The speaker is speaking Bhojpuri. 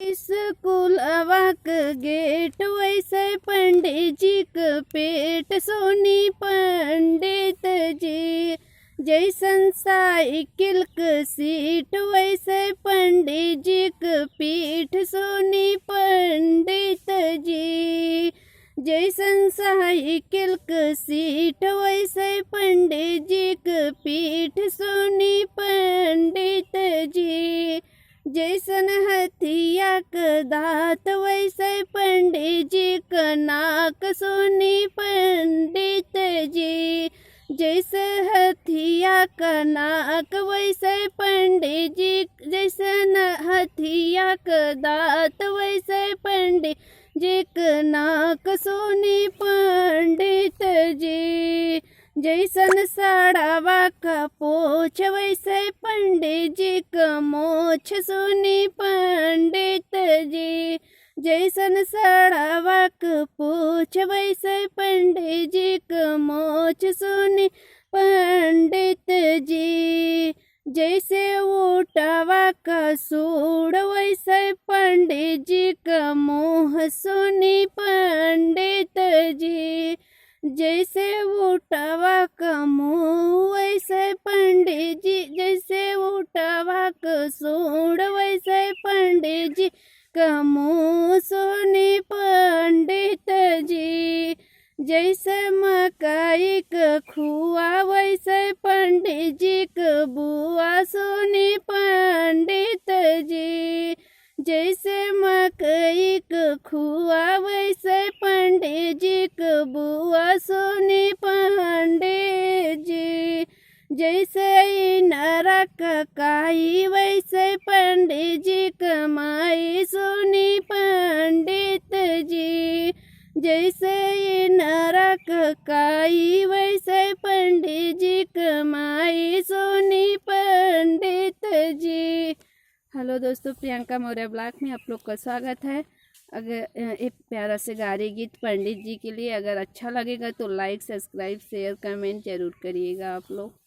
स्कूलवा क गेट वैसे पंडित जी क पेट सोनी पंडित जी। जैसन साइकिल क सीट वैसे पंडित जी क पीठ सोनी पंडित जी। जैसन साइकिल क सीट वैसे पंडित जी क पीठ सोनी पंडित जी। जैसन हथिया क दाँत वैसे पंडित जी क नाक सोनी पंडित जी। जैसे हथिया क नाक वैसे पंडित जी। जैसन हथिया क दाँत वैसे पंडित जी क नाक सोनी पंडित जी। जैसन साड़ावा का पोछ वैसे पंडित जी क मोछ सोनी पंडित जी। जैसन साड़ावा क पोछ वैसे पंडित जी क मोछ सोनी पंडित जी। जैसे ऊँटवा का सूढ़ वैसे पंडित जी क मुँह सोनी पंडित जी। जैसे ऊँटवा क मुँह वैसे पंडित जी। जैसे ऊँटवा क सूढ़ वैसे पंडित जी क मुँह सोनी पंडित जी। जैसे मकई क खुआ वैसे पंडित जी क बुआ सोनी पंडित जी। जैसे मकई क खुआ वैसे पंडित जी क बुआ सोनी पंडित जी। जैसे इनरा क काई वैसे पंडित जी क माई सोनी पंडित जी। जैसे इनरा क काई वैसे पंडित जी क माई सोनी पंडित जी। हेलो दोस्तों, प्रियंका मौर्य ब्लॉग में आप लोग का स्वागत है। अगर एक प्यारा से गारी गीत पंडित जी के लिए अगर अच्छा लगेगा तो लाइक, सब्सक्राइब, शेयर, कमेंट जरूर करिएगा आप लोग।